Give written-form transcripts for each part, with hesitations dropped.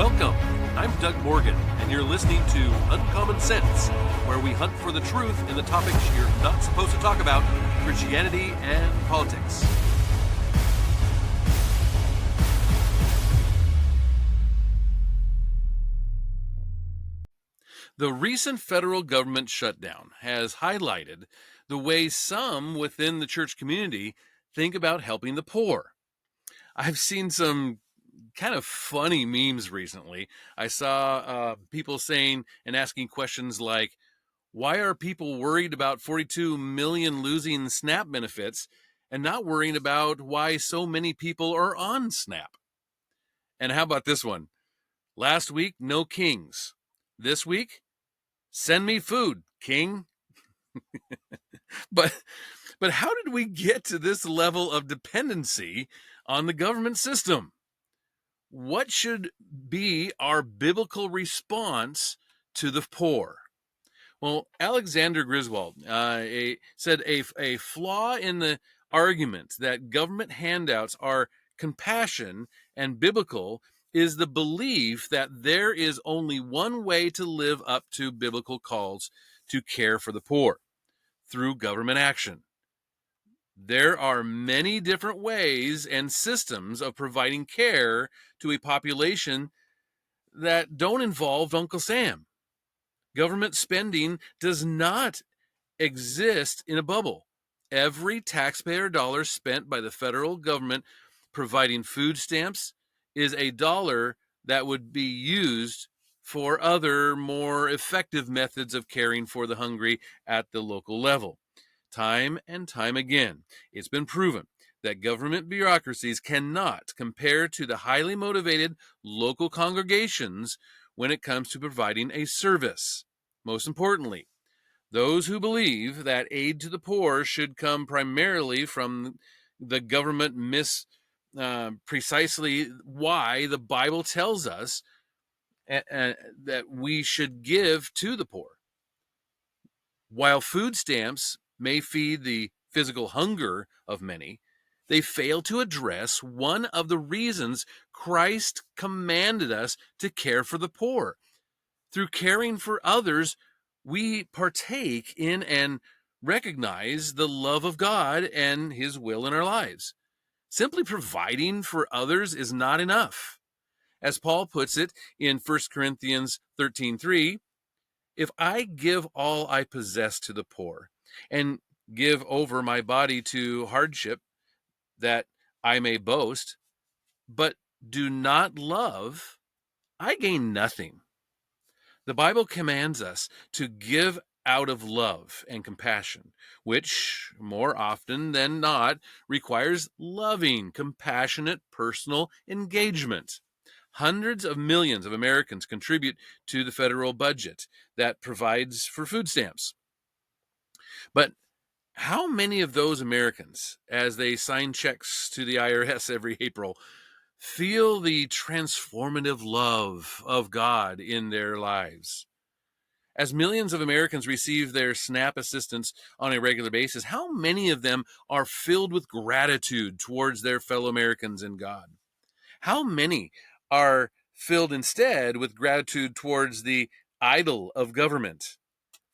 Welcome. I'm Doug Morgan, and you're listening to Uncommon Sense, where we hunt for the truth in the topics you're not supposed to talk about, Christianity and politics. The recent federal government shutdown has highlighted the way some within the church community think about helping the poor. I've seen some kind of funny memes recently. I saw people saying and asking questions like, why are people worried about 42 million losing SNAP benefits and not worrying about why so many people are on SNAP? And how about this one? Last week, no kings. This week, send me food, king. But how did we get to this level of dependency on the government system? What should be our biblical response to the poor? Well, Alexander Griswold said a flaw in the argument that government handouts are compassion and biblical is the belief that there is only one way to live up to biblical calls to care for the poor, through government action. There are many different ways and systems of providing care to a population that don't involve Uncle Sam. Government spending does not exist in a bubble. Every taxpayer dollar spent by the federal government providing food stamps is a dollar that would be used for other, more effective methods of caring for the hungry at the local level. Time and time again, it's been proven that government bureaucracies cannot compare to the highly motivated local congregations when it comes to providing a service. Most importantly, those who believe that aid to the poor should come primarily from the government miss precisely why the Bible tells us that we should give to the poor. While food stamps may feed the physical hunger of many, they fail to address one of the reasons Christ commanded us to care for the poor. Through caring for others, we partake in and recognize the love of God and His will in our lives. Simply providing for others is not enough. As Paul puts it in 1 Corinthians 13:3, if I give all I possess to the poor and give over my body to hardship that I may boast, but do not love, I gain nothing. The Bible commands us to give out of love and compassion, which more often than not requires loving, compassionate, personal engagement. Hundreds of millions of Americans contribute to the federal budget that provides for food stamps. But how many of those Americans, as they sign checks to the IRS every April, feel the transformative love of God in their lives? As millions of Americans receive their SNAP assistance on a regular basis, how many of them are filled with gratitude towards their fellow Americans and God? How many are filled instead with gratitude towards the idol of government?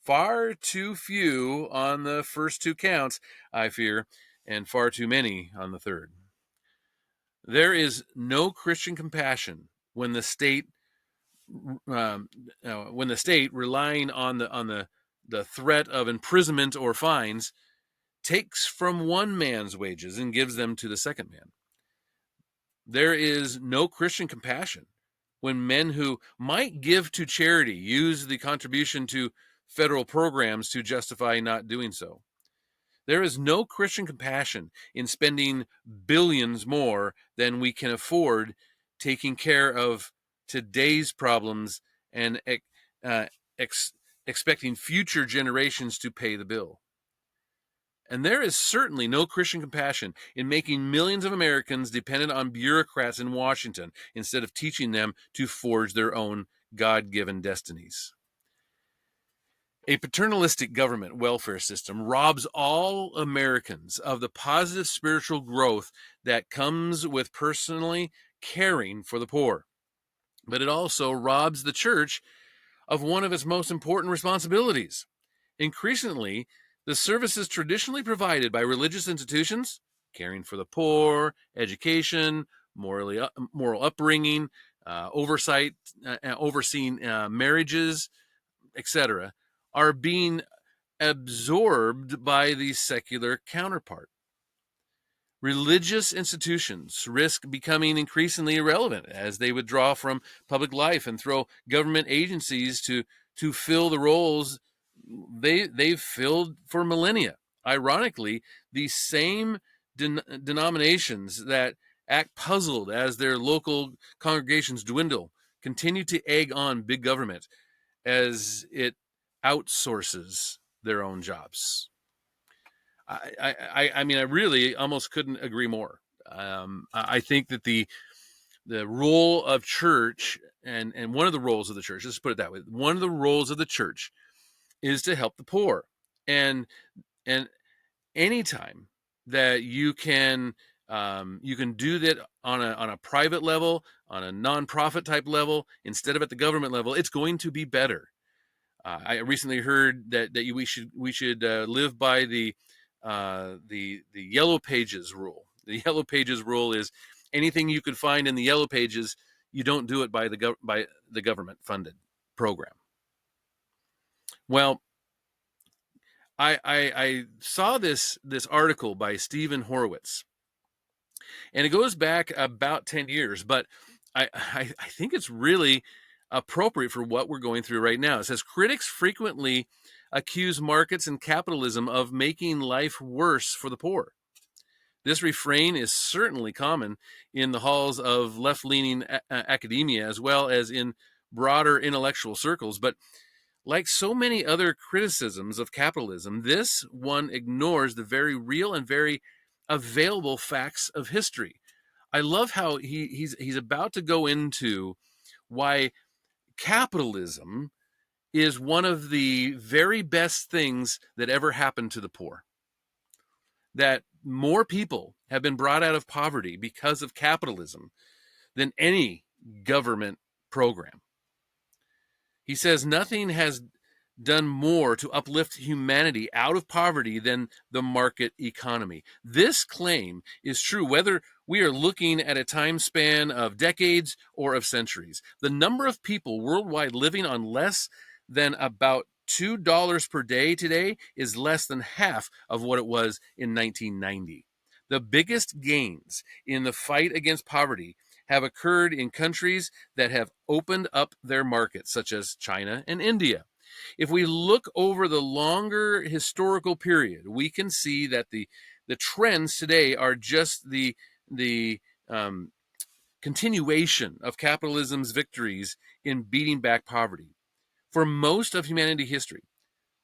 Far too few on the first two counts, I fear, and far too many on the third. There is no Christian compassion when the state relying on the threat of imprisonment or fines takes from one man's wages and gives them to the second man. There is no Christian compassion when men who might give to charity use the contribution to federal programs to justify not doing so. There is no Christian compassion in spending billions more than we can afford taking care of today's problems and expecting future generations to pay the bill. And there is certainly no Christian compassion in making millions of Americans dependent on bureaucrats in Washington instead of teaching them to forge their own God-given destinies. A paternalistic government welfare system robs all Americans of the positive spiritual growth that comes with personally caring for the poor. but it also robs the church of one of its most important responsibilities. Increasingly, the services traditionally provided by religious institutions, caring for the poor, education, moral upbringing, overseeing marriages, etc., are being absorbed by the secular counterpart. Religious institutions risk becoming increasingly irrelevant as they withdraw from public life and throw government agencies to fill the roles they've filled for millennia. Ironically, the same denominations that act puzzled as their local congregations dwindle continue to egg on big government as it outsources their own jobs. I mean, I really almost couldn't agree more. I think that the role of church and one of the roles of the church, let's put it that way, one of the roles of the church is to help the poor, and and anytime that you can do that on a private level, on a nonprofit type level, instead of at the government level, it's going to be better. I recently heard that we should live by the Yellow Pages rule. The Yellow Pages rule is anything you could find in the Yellow Pages, you don't do it by the government funded program. Well, I saw this article by Stephen Horowitz, and it goes back about 10 years, but I think it's really appropriate for what we're going through right now. It says critics frequently accuse markets and capitalism of making life worse for the poor. This refrain is certainly common in the halls of left-leaning academia as well as in broader intellectual circles, but like so many other criticisms of capitalism, this one ignores the very real and very available facts of history. I love how he's about to go into why capitalism is one of the very best things that ever happened to the poor. That more people have been brought out of poverty because of capitalism than any government program. He says nothing has done more to uplift humanity out of poverty than the market economy. This claim is true whether we are looking at a time span of decades or of centuries. The number of people worldwide living on less than about $2 per day today is less than half of what it was in 1990. The biggest gains in the fight against poverty have occurred in countries that have opened up their markets, such as China and India. If we look over the longer historical period, we can see that the trends today are just the continuation of capitalism's victories in beating back poverty. For most of humanity history,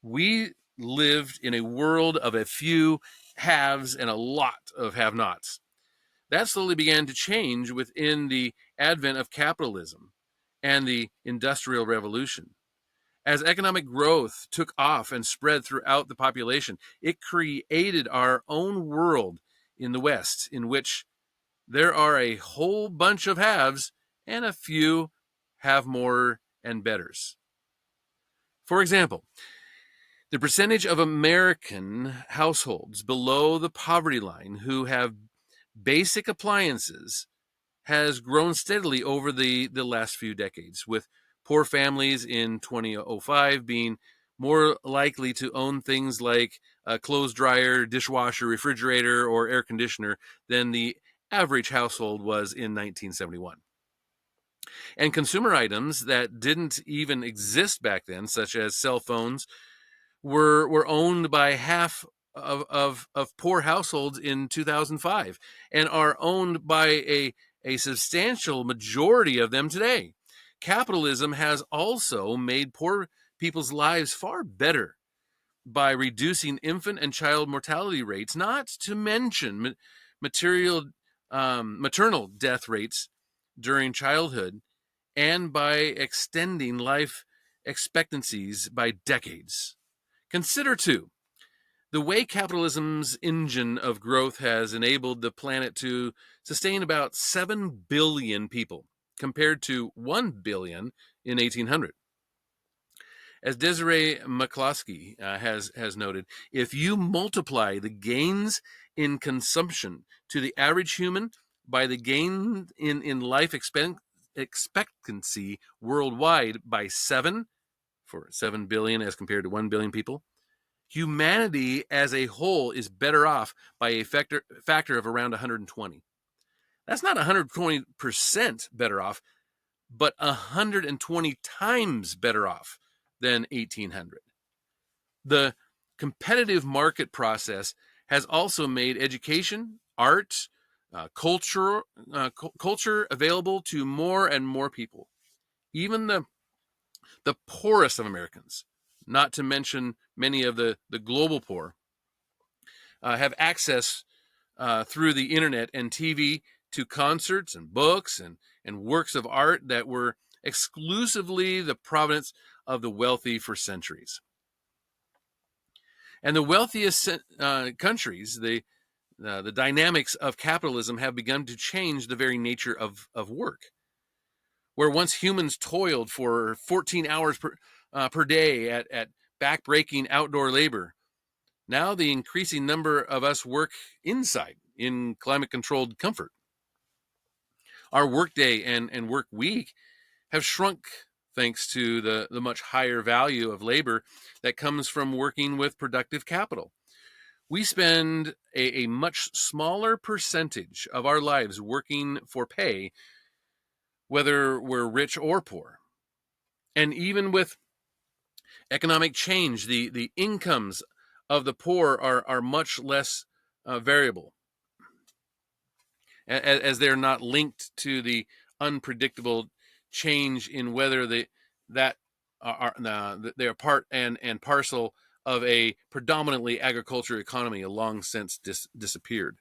we lived in a world of a few haves and a lot of have-nots. That slowly began to change within the advent of capitalism and the Industrial Revolution. As economic growth took off and spread throughout the population, it created our own world in the West, in which there are a whole bunch of haves and a few have more and betters. For example, the percentage of American households below the poverty line who have basic appliances has grown steadily over the last few decades, with poor families in 2005 being more likely to own things like a clothes dryer, dishwasher, refrigerator, or air conditioner than the average household was in 1971. And consumer items that didn't even exist back then, such as cell phones, were owned by half of poor households in 2005 and are owned by a substantial majority of them today. Capitalism has also made poor people's lives far better by reducing infant and child mortality rates, not to mention maternal death rates during childhood, and by extending life expectancies by decades. Consider, too, the way capitalism's engine of growth has enabled the planet to sustain about 7 billion people. compared to 1 billion in 1800. As Desiree McCloskey has noted, if you multiply the gains in consumption to the average human by the gain in life expectancy worldwide by 7, for 7 billion as compared to 1 billion people, humanity as a whole is better off by a factor of around 120. That's not 120% better off, but 120 times better off than 1800. The competitive market process has also made education, art, culture available to more and more people. Even the poorest of Americans, not to mention many of the global poor, have access through the internet and TV to concerts and books and works of art that were exclusively the provenance of the wealthy for centuries. And the wealthiest countries, the dynamics of capitalism have begun to change the very nature of work. Where once humans toiled for 14 hours per day at back-breaking outdoor labor, now the increasing number of us work inside in climate-controlled comfort. Our workday and work week have shrunk thanks to the much higher value of labor that comes from working with productive capital. We spend a much smaller percentage of our lives working for pay, whether we're rich or poor. And even with economic change, the incomes of the poor are much less variable, as they're not linked to the unpredictable change in whether they are part and parcel of a predominantly agriculture economy long since disappeared.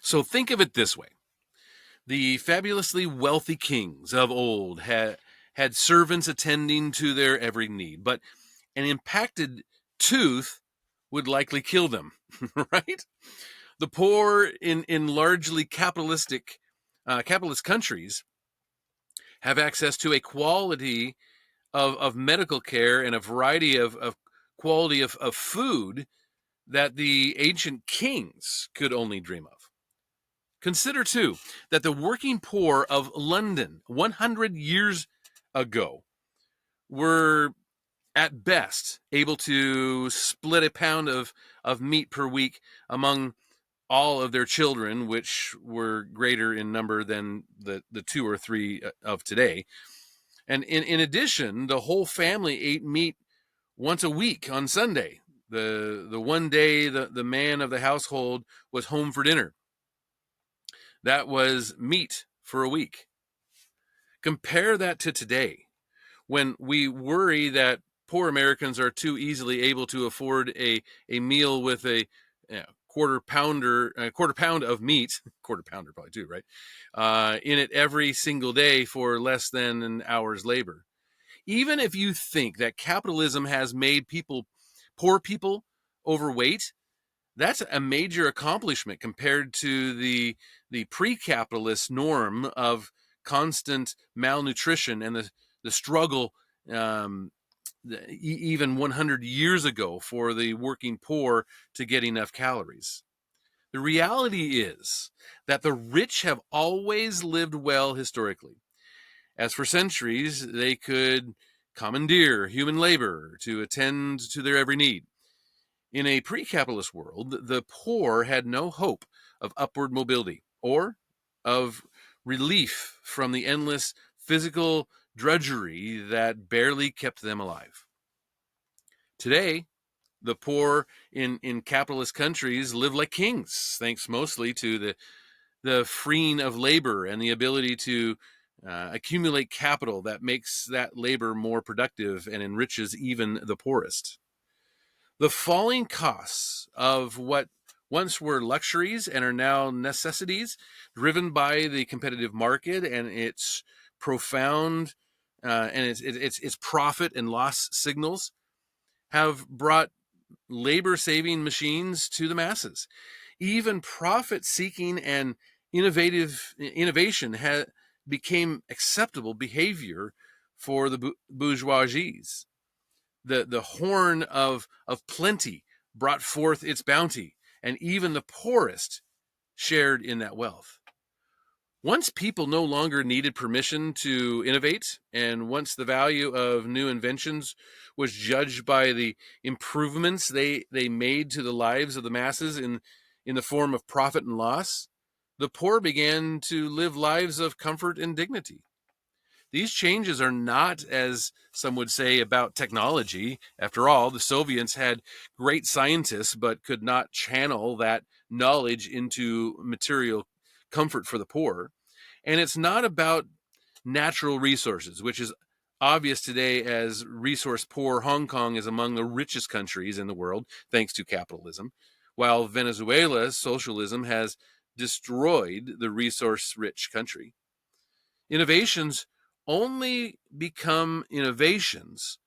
So think of it this way. The fabulously wealthy kings of old had servants attending to their every need, but an impacted tooth would likely kill them, right? The poor in largely capitalist countries have access to a quality of medical care and a variety of quality of food that the ancient kings could only dream of. Consider, too, that the working poor of London 100 years ago were, at best, able to split a pound of meat per week among all of their children, which were greater in number than the 2 or 3 of today. And in addition, the whole family ate meat once a week on Sunday, the one day the man of the household was home for dinner. That was meat for a week. Compare that to today, when we worry that poor Americans are too easily able to afford a meal with a quarter pound of meat, quarter pounder probably too, right? In it every single day for less than an hour's labor. Even if you think that capitalism has made poor people overweight, that's a major accomplishment compared to the pre-capitalist norm of constant malnutrition and the struggle even 100 years ago for the working poor to get enough calories. The reality is that the rich have always lived well historically, as for centuries they could commandeer human labor to attend to their every need. In a pre-capitalist world, the poor had no hope of upward mobility or of relief from the endless physical drudgery that barely kept them alive. Today, the poor in capitalist countries live like kings, thanks mostly to the freeing of labor and the ability to accumulate capital that makes that labor more productive and enriches even the poorest. The falling costs of what once were luxuries and are now necessities, driven by the competitive market and its profound and its profit and loss signals, have brought labor-saving machines to the masses. Even profit-seeking and Innovation became acceptable behavior for the bourgeoisies. The horn of plenty brought forth its bounty, and even the poorest shared in that wealth. Once people no longer needed permission to innovate, and once the value of new inventions was judged by the improvements they made to the lives of the masses in the form of profit and loss, the poor began to live lives of comfort and dignity. These changes are not, as some would say, about technology. After all, the Soviets had great scientists, but could not channel that knowledge into material comfort for the poor. And it's not about natural resources, which is obvious today as resource poor Hong Kong is among the richest countries in the world, thanks to capitalism, while Venezuela's socialism has destroyed the resource rich country. Innovations only become innovations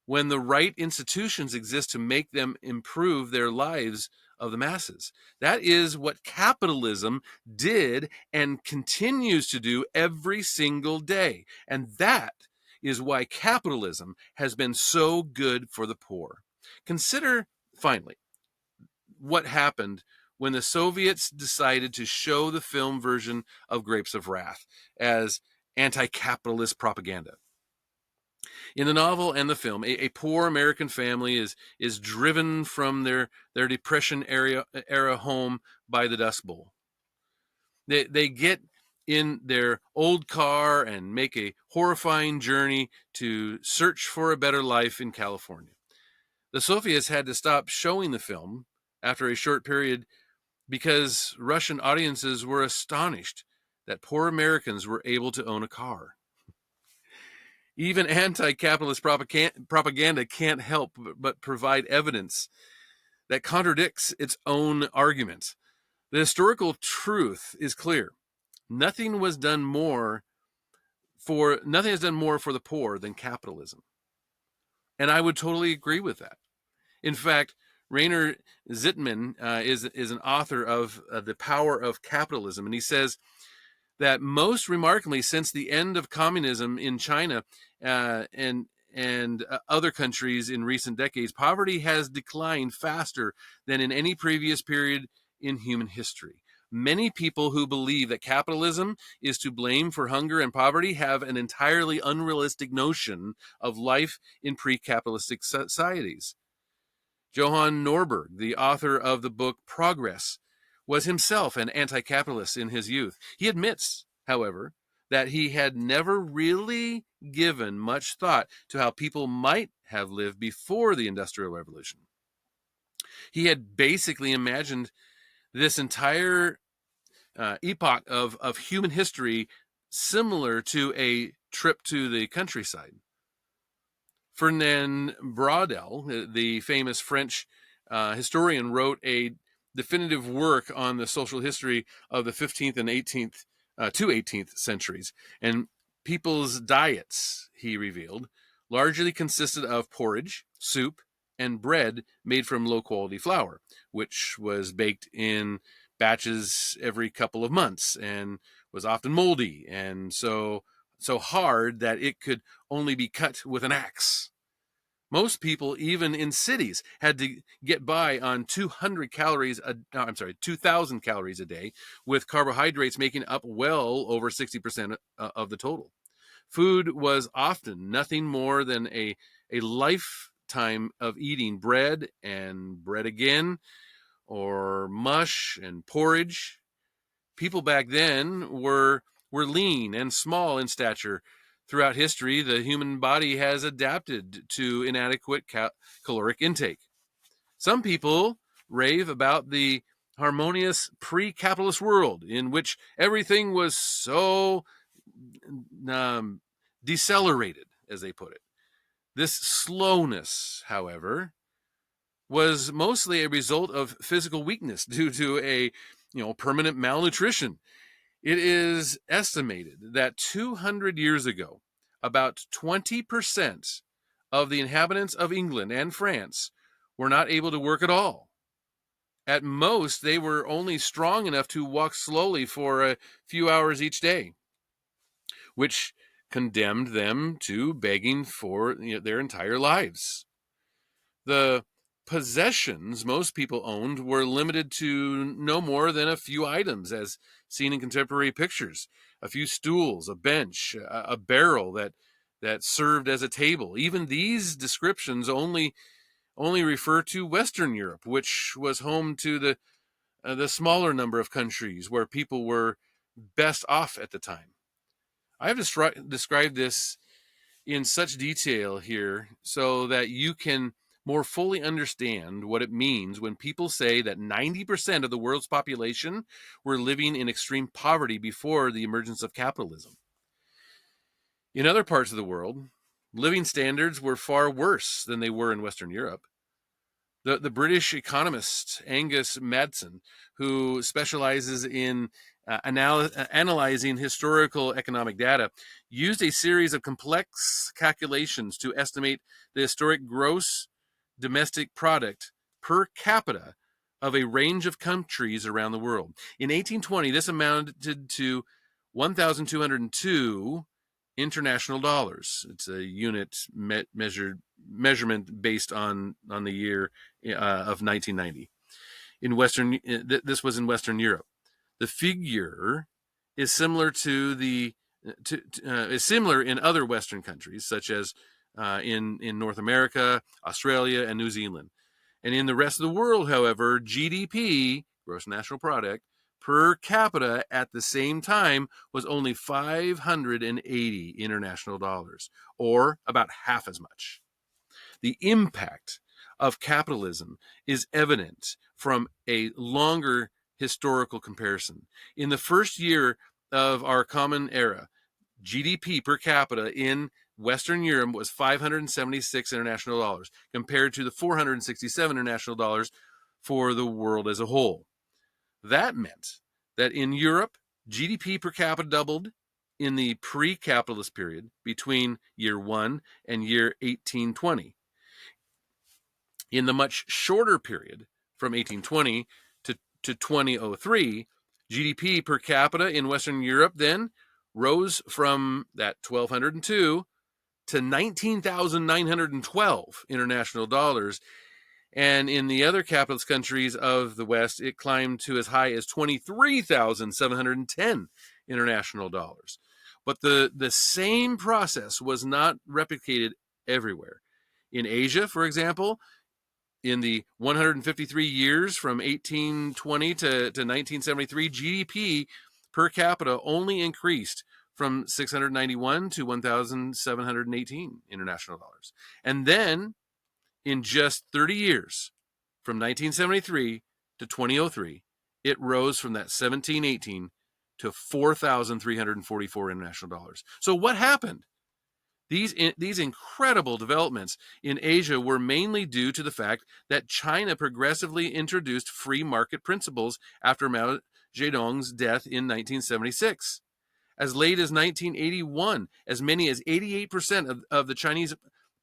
when the right institutions exist to make them improve their lives of the masses. That is what capitalism did and continues to do every single day. And that is why capitalism has been so good for the poor. Consider, finally, what happened when the Soviets decided to show the film version of Grapes of Wrath as anti-capitalist propaganda. In the novel and the film, a poor American family is driven from their Depression era home by the Dust Bowl. They get in their old car and make a horrifying journey to search for a better life in California. The Soviets had to stop showing the film after a short period because Russian audiences were astonished that poor Americans were able to own a car. Even anti-capitalist propaganda can't help but provide evidence that contradicts its own argument. The historical truth is clear. Nothing has done more for the poor than capitalism. And I would totally agree with that. In fact, Rainer Zittman is an author of The Power of Capitalism, and he says that most remarkably, since the end of communism in China and other countries in recent decades, poverty has declined faster than in any previous period in human history. Many people who believe that capitalism is to blame for hunger and poverty have an entirely unrealistic notion of life in pre-capitalistic societies. Johann Norberg, the author of the book Progress, was himself an anti-capitalist in his youth. He admits, however, that he had never really given much thought to how people might have lived before the Industrial Revolution. He had basically imagined this entire epoch of human history similar to a trip to the countryside. Fernand Braudel, the famous French historian, wrote a definitive work on the social history of the 15th and 18th to 18th centuries. And people's diets, he revealed, largely consisted of porridge, soup, and bread made from low-quality flour, which was baked in batches every couple of months and was often moldy and so hard that it could only be cut with an axe. Most people, even in cities, had to get by on 200 calories. 2,000 calories a day, with carbohydrates making up well over 60% of the total. Food was often nothing more than a lifetime of eating bread and bread again, or mush and porridge. People back then were lean and small in stature. Throughout history, the human body has adapted to inadequate caloric intake. Some people rave about the harmonious pre-capitalist world in which everything was so decelerated, as they put it. This slowness, however, was mostly a result of physical weakness due to a permanent malnutrition. It is estimated that 200 years ago, about 20% of the inhabitants of England and France were not able to work at all. At most, they were only strong enough to walk slowly for a few hours each day, which condemned them to begging for their entire lives. The possessions most people owned were limited to no more than a few items, as seen in contemporary pictures: a few stools, a bench, a barrel that served as a table. Even these descriptions only refer to Western Europe, which was home to the smaller number of countries where people were best off at the time. I have described this in such detail here so that you can more fully understand what it means when people say that 90% of the world's population were living in extreme poverty before the emergence of capitalism. In other parts of the world, living standards were far worse than they were in Western Europe. The British economist Angus Madsen, who specializes in analyzing historical economic data, used a series of complex calculations to estimate the historic gross domestic product per capita of a range of countries around the world. In 1820, this amounted to 1,202 international dollars. It's a unit measurement based on the year of 1990. This was in Western Europe. The figure is similar is similar in other Western countries, such as in North America, Australia, and New Zealand. And in the rest of the world, however, GDP, gross national product, per capita at the same time was only 580 international dollars, or about half as much. The impact of capitalism is evident from a longer historical comparison. In the first year of our common era, GDP per capita in Western Europe was 576 international dollars, compared to the 467 international dollars for the world as a whole. That meant that in Europe, GDP per capita doubled in the pre-capitalist period between year 1 and year 1820. In the much shorter period from 1820 to 2003, GDP per capita in Western Europe then rose from that 1,202 to 19,912 international dollars. And in the other capitalist countries of the West, it climbed to as high as 23,710 international dollars. But the same process was not replicated everywhere. In Asia, for example, in the 153 years from 1820 to 1973, GDP per capita only increased from 691 to 1,718 international dollars. And then in just 30 years, from 1973 to 2003, it rose from that 1718 to 4,344 international dollars. So what happened? These incredible developments in Asia were mainly due to the fact that China progressively introduced free market principles after Mao Zedong's death in 1976. As late as 1981, as many as 88% of the Chinese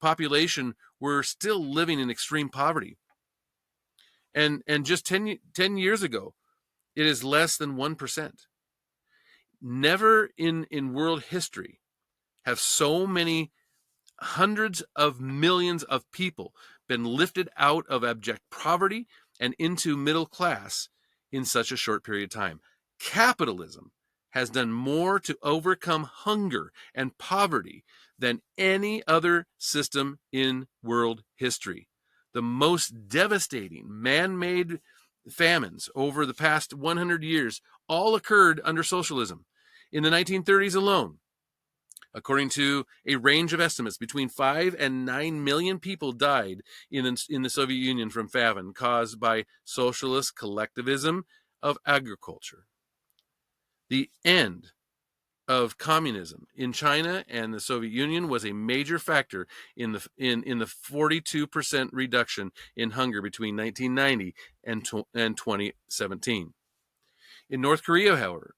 population were still living in extreme poverty. And just 10 years ago, it is less than 1%. Never in world history have so many hundreds of millions of people been lifted out of abject poverty and into middle class in such a short period of time. Capitalism has done more to overcome hunger and poverty than any other system in world history. The most devastating man-made famines over the past 100 years all occurred under socialism. In the 1930s alone, according to a range of estimates, between 5 and 9 million people died in the Soviet Union from famine caused by socialist collectivism of agriculture. The end of communism in China and the Soviet Union was a major factor in the 42% reduction in hunger between 1990 and 2017. In North Korea, however,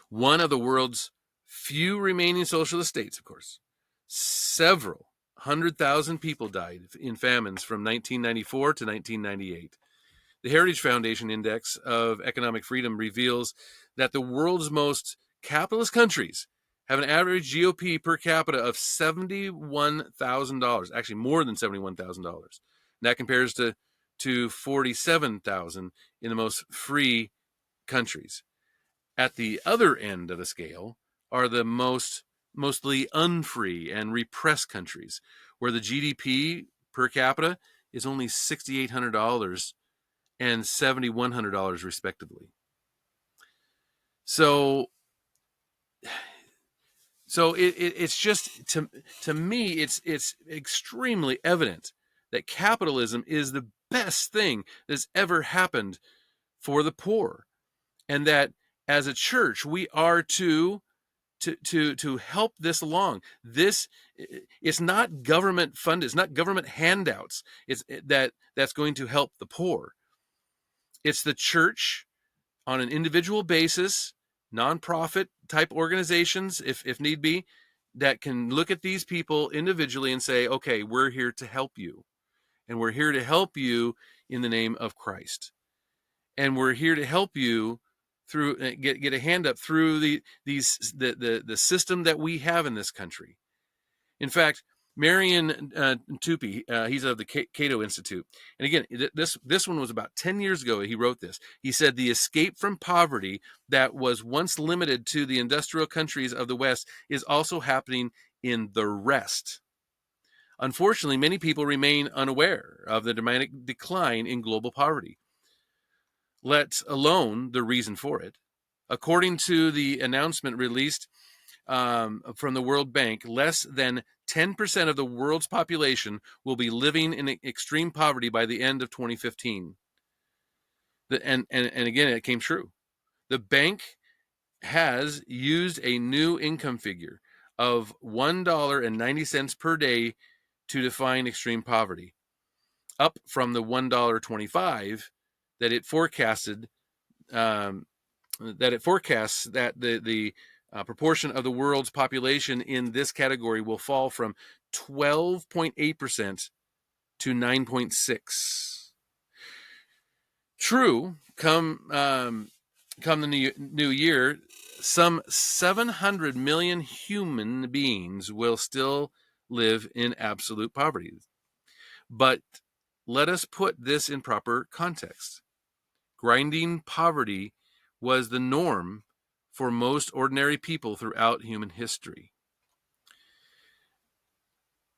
one of the world's few remaining socialist states, of course, several 100,000 people died in famines from 1994 to 1998. The Heritage Foundation Index of Economic Freedom reveals that the world's most capitalist countries have an average GOP per capita of $71,000, actually more than $71,000. That compares to 47,000 in the most free countries. At the other end of the scale are the mostly unfree and repressed countries, where the GDP per capita is only $6,800 and $7,100 respectively. So it's just, to me, it's extremely evident that capitalism is the best thing that's ever happened for the poor, and that as a church we are to help this along. This, it's not government funded, it's not government handouts, that's going to help the poor. It's the church on an individual basis, nonprofit type organizations, if need be, that can look at these people individually and say, okay, we're here to help you, and we're here to help you in the name of Christ, and we're here to help you through get a hand up through the system that we have in this country. In fact, Marion Tupy, he's of the Cato Institute, and again, this one was about 10 years ago. He wrote this. He said, the escape from poverty that was once limited to the industrial countries of the West is also happening in the rest. Unfortunately, many people remain unaware of the dramatic decline in global poverty, let alone the reason for it. According to the announcement released from the World Bank, less than 10% of the world's population will be living in extreme poverty by the end of 2015. And again, it came true. The bank has used a new income figure of $1.90 per day to define extreme poverty, up from the $1.25 that it forecasted. That it forecasts that the proportion of the world's population in this category will fall from 12.8% to 9.6%. True, come the new year, some 700 million human beings will still live in absolute poverty. But let us put this in proper context. Grinding poverty was the norm for most ordinary people throughout human history.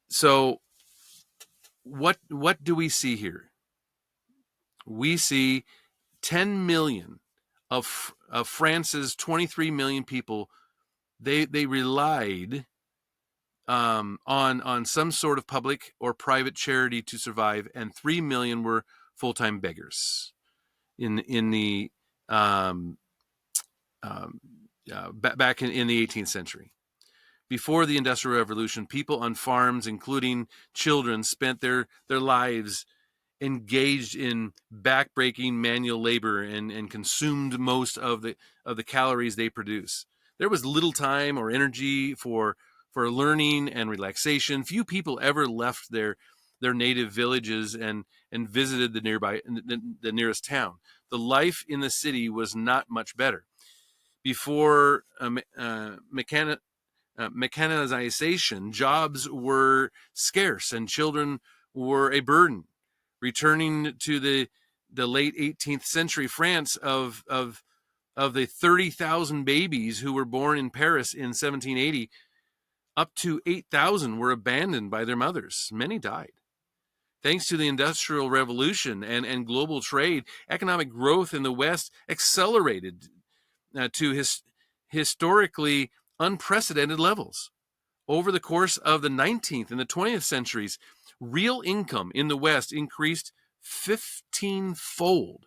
So what do we see here? We see 10 million of France's 23 million people. They relied on some sort of public or private charity to survive, and 3 million were full-time beggars in the back in the 18th century. Before the Industrial Revolution, people on farms, including children, spent their lives engaged in backbreaking manual labor and consumed most of the calories they produce. There was little time or energy for learning and relaxation. Few people ever left their native villages and visited the nearest town. The life in the city was not much better. Before mechanization, jobs were scarce and children were a burden. Returning to the late 18th century France, of the 30,000 babies who were born in Paris in 1780, up to 8,000 were abandoned by their mothers. Many died. Thanks to the Industrial Revolution and global trade, economic growth in the West accelerated to historically unprecedented levels. Over the course of the 19th and the 20th centuries, real income in the West increased 15-fold.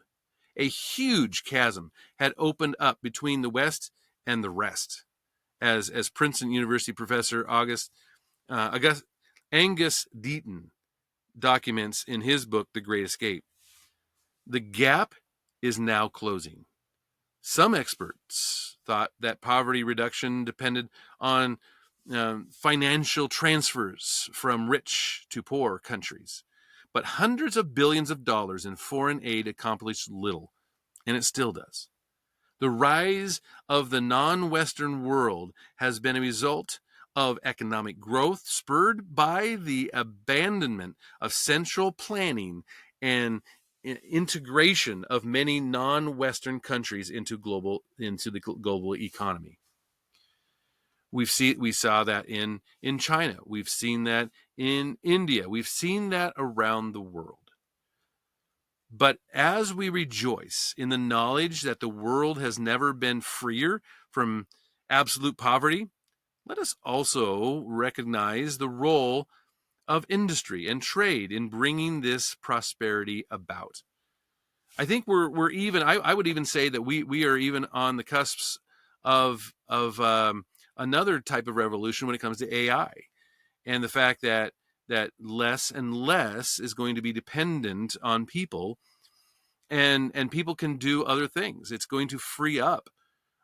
A huge chasm had opened up between the West and the rest, as Princeton University professor Angus Deaton documents in his book, The Great Escape. The gap is now closing. Some experts thought that poverty reduction depended on financial transfers from rich to poor countries. But hundreds of billions of dollars in foreign aid accomplished little, and it still does. The rise of the non-Western world has been a result of economic growth spurred by the abandonment of central planning and integration of many non-Western countries into the global economy. We saw that in China. We've seen that in India. We've seen that around the world. But as we rejoice in the knowledge that the world has never been freer from absolute poverty, let us also recognize the role of industry and trade in bringing this prosperity about. I think we're even. I would even say that we are even on the cusps of another type of revolution when it comes to AI, and the fact that less and less is going to be dependent on people, and people can do other things. It's going to free up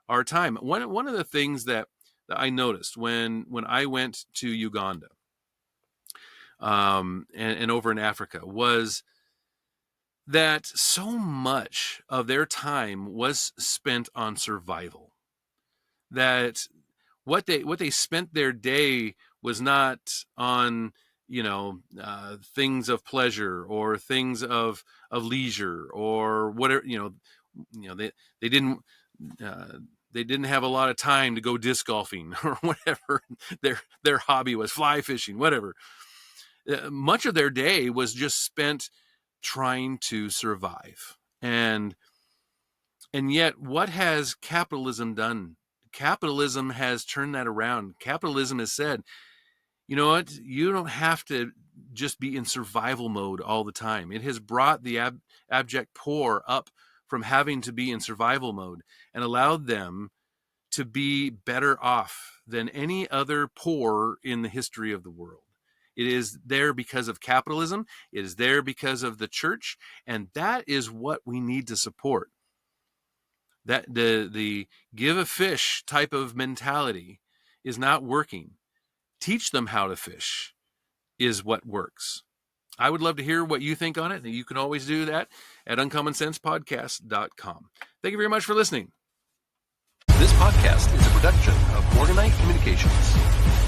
our time. One of the things that I noticed when I went to Uganda, and over in Africa, was that so much of their time was spent on survival. That what they spent their day was not on things of pleasure or things of leisure or whatever. They didn't they didn't have a lot of time to go disc golfing or whatever their hobby was, fly fishing, whatever. Much of their day was just spent trying to survive. And yet, what has capitalism done? Capitalism has turned that around. Capitalism has said, you know what? You don't have to just be in survival mode all the time. It has brought the abject poor up from having to be in survival mode and allowed them to be better off than any other poor in the history of the world. It is there because of capitalism. It is there because of the church. And that is what we need to support. That the give a fish type of mentality is not working. Teach them how to fish is what works. I would love to hear what you think on it. And you can always do that at uncommonsensepodcast.com. Thank you very much for listening. This podcast is a production of Morganite Communications.